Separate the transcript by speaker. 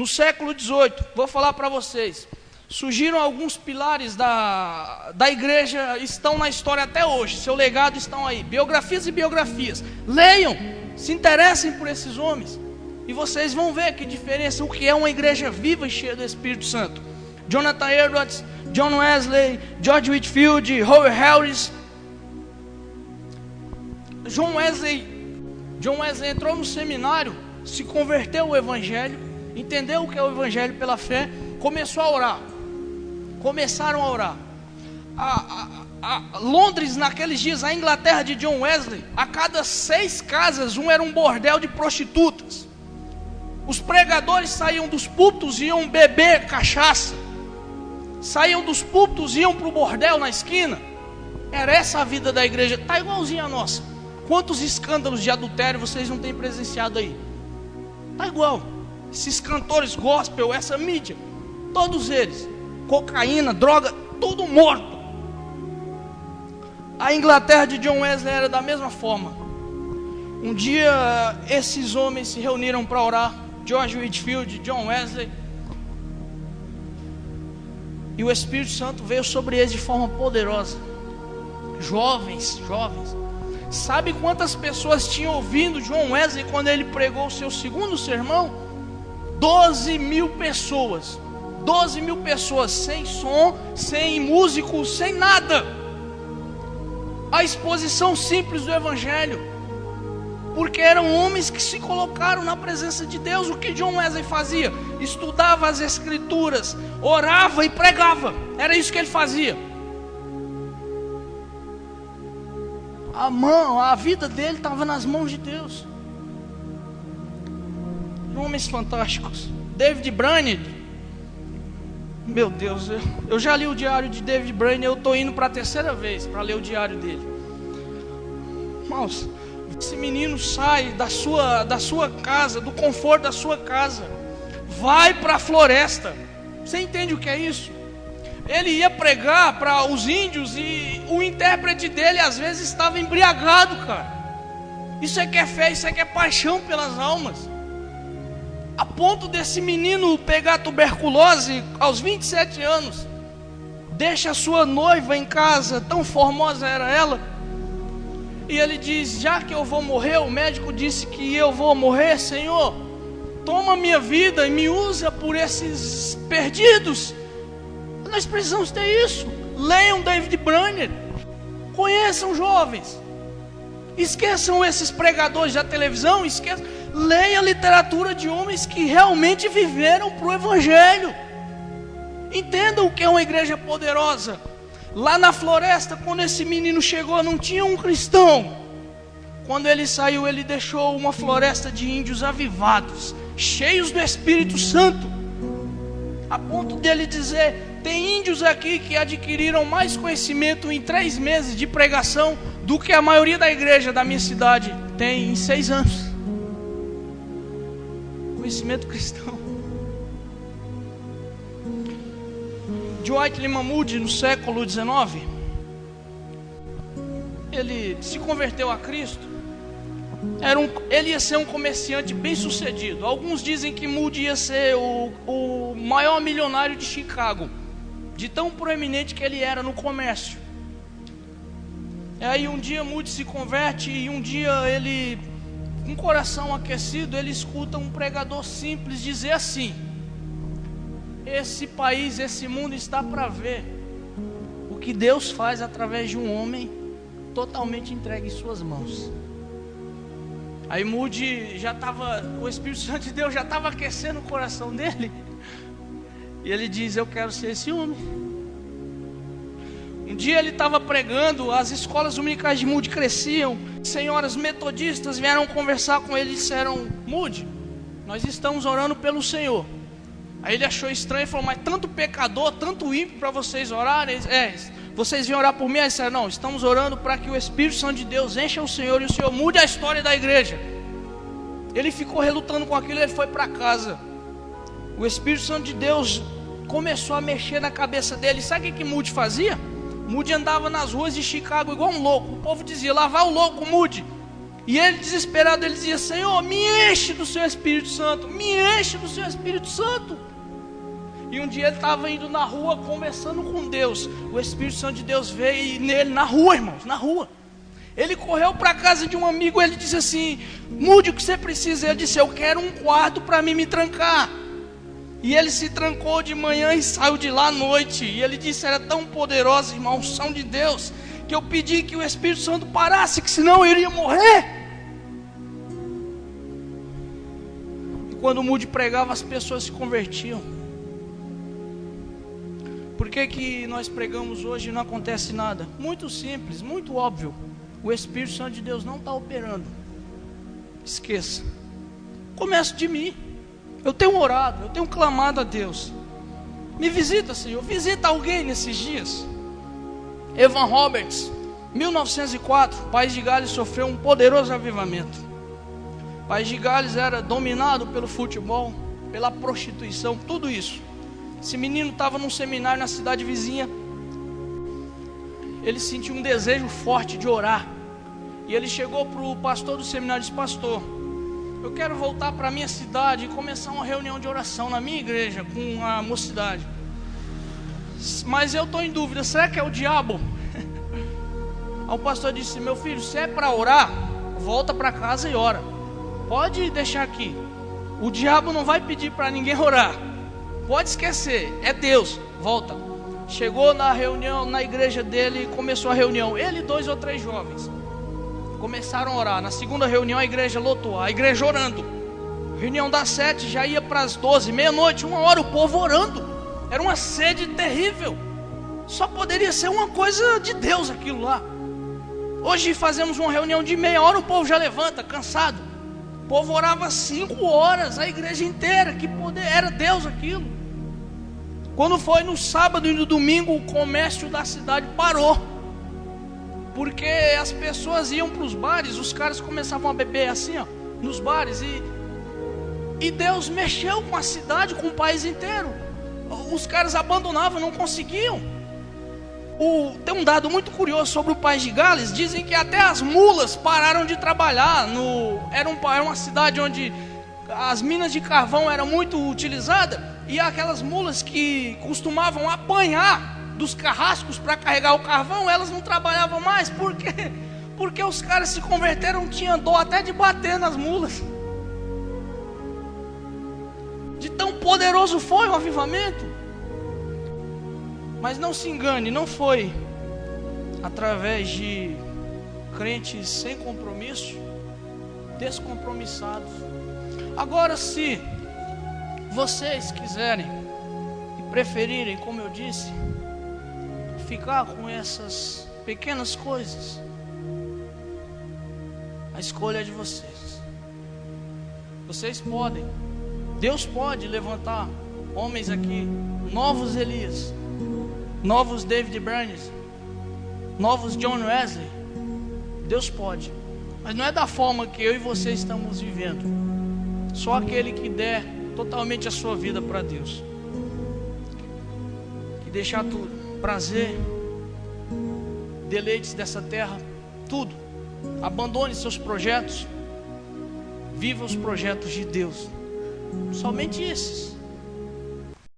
Speaker 1: No século XVIII, vou falar para vocês, surgiram alguns pilares da igreja, estão na história até hoje, seu legado estão aí, biografias e biografias. Leiam, se interessem por esses homens, e vocês vão ver que diferença, o que é uma igreja viva e cheia do Espírito Santo. Jonathan Edwards, John Wesley, George Whitefield, Howard Harris. John Wesley entrou no seminário, se converteu ao Evangelho, entendeu o que é o Evangelho pela fé, começou a orar. Começaram a orar. Londres, naqueles dias, a Inglaterra de John Wesley, a cada 6 casas, era um bordel de prostitutas. Os pregadores saíam dos púlpitos e iam beber cachaça. Saíam dos púlpitos e iam para o bordel na esquina. Era essa a vida da igreja. Está igualzinha a nossa. Quantos escândalos de adultério vocês não têm presenciado aí? Está igual. Esses cantores gospel, essa mídia, todos eles, cocaína, droga, tudo morto. A Inglaterra de John Wesley era da mesma forma. Um dia esses homens se reuniram para orar, George Whitefield, John Wesley, e o Espírito Santo veio sobre eles de forma poderosa. Jovens. Sabe quantas pessoas tinham ouvido John Wesley quando ele pregou o seu segundo sermão? 12.000 pessoas. 12.000 pessoas, sem som, sem músico, sem nada. A exposição simples do Evangelho. Porque eram homens que se colocaram na presença de Deus. O que John Wesley fazia? Estudava as Escrituras, orava e pregava. Era isso que ele fazia. A vida dele estava nas mãos de Deus. Homens fantásticos. David Brainerd. Meu Deus, eu já li o diário de David Brainerd. Eu estou indo para a 3ª vez para ler o diário dele. Irmãos, esse menino sai da sua casa, do conforto da sua casa, vai para a floresta. Você entende o que é isso? Ele ia pregar para os índios e o intérprete dele às vezes estava embriagado, cara. Isso é que é fé, isso é que é paixão pelas almas. A ponto desse menino pegar tuberculose aos 27 anos, deixa a sua noiva em casa, tão formosa era ela, e ele diz: já que eu vou morrer, o médico disse que eu vou morrer, Senhor, toma minha vida e me usa por esses perdidos. Nós precisamos ter isso. Leiam David Brainerd, conheçam jovens, esqueçam esses pregadores da televisão, leia a literatura de homens que realmente viveram para o Evangelho. Entendam o que é uma igreja poderosa. Lá na floresta, quando esse menino chegou, não tinha um cristão. Quando ele saiu, ele deixou uma floresta de índios avivados, cheios do Espírito Santo, a ponto dele dizer: tem índios aqui que adquiriram mais conhecimento em 3 meses de pregação do que a maioria da igreja da minha cidade tem em 6 anos. Conhecimento cristão. Dwight Lyman Moody, no século XIX, ele se converteu a Cristo. Ele ia ser um comerciante bem sucedido. Alguns dizem que Moody ia ser o maior milionário de Chicago, de tão proeminente que ele era no comércio. E aí um dia Moody se converte, e um dia ele, com o coração aquecido, ele escuta um pregador simples dizer assim: esse país, esse mundo está para ver o que Deus faz através de um homem totalmente entregue em suas mãos. Aí Moody o Espírito Santo de Deus já estava aquecendo o coração dele, e ele diz: eu quero ser esse homem. Um dia ele estava pregando, as escolas dominicais de Moody cresciam, senhoras metodistas vieram conversar com ele e disseram: Moody, nós estamos orando pelo Senhor. Aí ele achou estranho e falou: mas tanto pecador, tanto ímpio para vocês orarem? Vocês vêm orar por mim? Aí disseram: não, estamos orando para que o Espírito Santo de Deus encha o Senhor e o Senhor mude a história da igreja. Ele ficou relutando com aquilo e ele foi para casa. O Espírito Santo de Deus começou a mexer na cabeça dele. Sabe o que Moody fazia? Moody andava nas ruas de Chicago igual um louco. O povo dizia: lá vai o louco Moody. E ele, desesperado, ele dizia: Senhor, me enche do seu Espírito Santo, me enche do seu Espírito Santo. E um dia ele estava indo na rua conversando com Deus. O Espírito Santo de Deus veio nele na rua, irmãos, na rua. Ele correu para a casa de um amigo, ele disse assim: mude o que você precisa. Ele disse: eu quero um quarto para mim me trancar. E ele se trancou de manhã e saiu de lá à noite. E ele disse: era tão poderosa, irmão, a unção de Deus, que eu pedi que o Espírito Santo parasse, que senão eu iria morrer. E quando o Moody pregava, as pessoas se convertiam. Por que nós pregamos hoje e não acontece nada? Muito simples, muito óbvio. O Espírito Santo de Deus não está operando. Esqueça. Começa de mim. Eu tenho orado, eu tenho clamado a Deus. Me visita, Senhor. Visita alguém nesses dias. Evan Roberts, 1904, o País de Gales sofreu um poderoso avivamento. O País de Gales era dominado pelo futebol, pela prostituição, tudo isso. Esse menino estava num seminário na cidade vizinha. Ele sentiu um desejo forte de orar. E ele chegou para o pastor do seminário e disse: pastor, eu quero voltar para a minha cidade e começar uma reunião de oração na minha igreja com a mocidade. Mas eu estou em dúvida, será que é o diabo? Aí o pastor disse: meu filho, se é para orar, volta para casa e ora. Pode deixar aqui. O diabo não vai pedir para ninguém orar. Pode esquecer, é Deus. Volta. Chegou na reunião, na igreja dele, começou a reunião. Ele e 2 ou 3 jovens começaram a orar. Na segunda reunião a igreja lotou, a igreja orando. Reunião das 7, já ia para as 12, meia-noite, 1h, o povo orando. Era uma sede terrível. Só poderia ser uma coisa de Deus aquilo lá. Hoje fazemos uma reunião de meia hora, o povo já levanta, cansado. O povo orava 5 horas, a igreja inteira. Que poder, era Deus aquilo. Quando foi no sábado e no domingo, o comércio da cidade parou. Porque as pessoas iam para os bares, os caras começavam a beber assim, ó, nos bares. E Deus mexeu com a cidade, com o país inteiro. Os caras abandonavam, não conseguiam. Tem um dado muito curioso sobre o País de Gales. Dizem que até as mulas pararam de trabalhar. Era uma cidade onde as minas de carvão eram muito utilizadas. E aquelas mulas que costumavam apanhar dos carrascos para carregar o carvão, elas não trabalhavam mais. Por quê? Porque os caras se converteram, tinham dó até de bater nas mulas. De tão poderoso foi o avivamento. Mas não se engane, não foi através de crentes sem compromisso, descompromissados. Agora, se vocês quiserem e preferirem, como eu disse, ficar com essas pequenas coisas, a escolha é de vocês. Vocês podem, Deus pode levantar homens aqui, novos Elias, novos David Brainerd, novos John Wesley. Deus pode, mas não é da forma que eu e você estamos vivendo. Só aquele que der totalmente a sua vida para Deus, que deixar tudo, prazer, deleites dessa terra, tudo, abandone seus projetos, viva os projetos de Deus. Somente esses.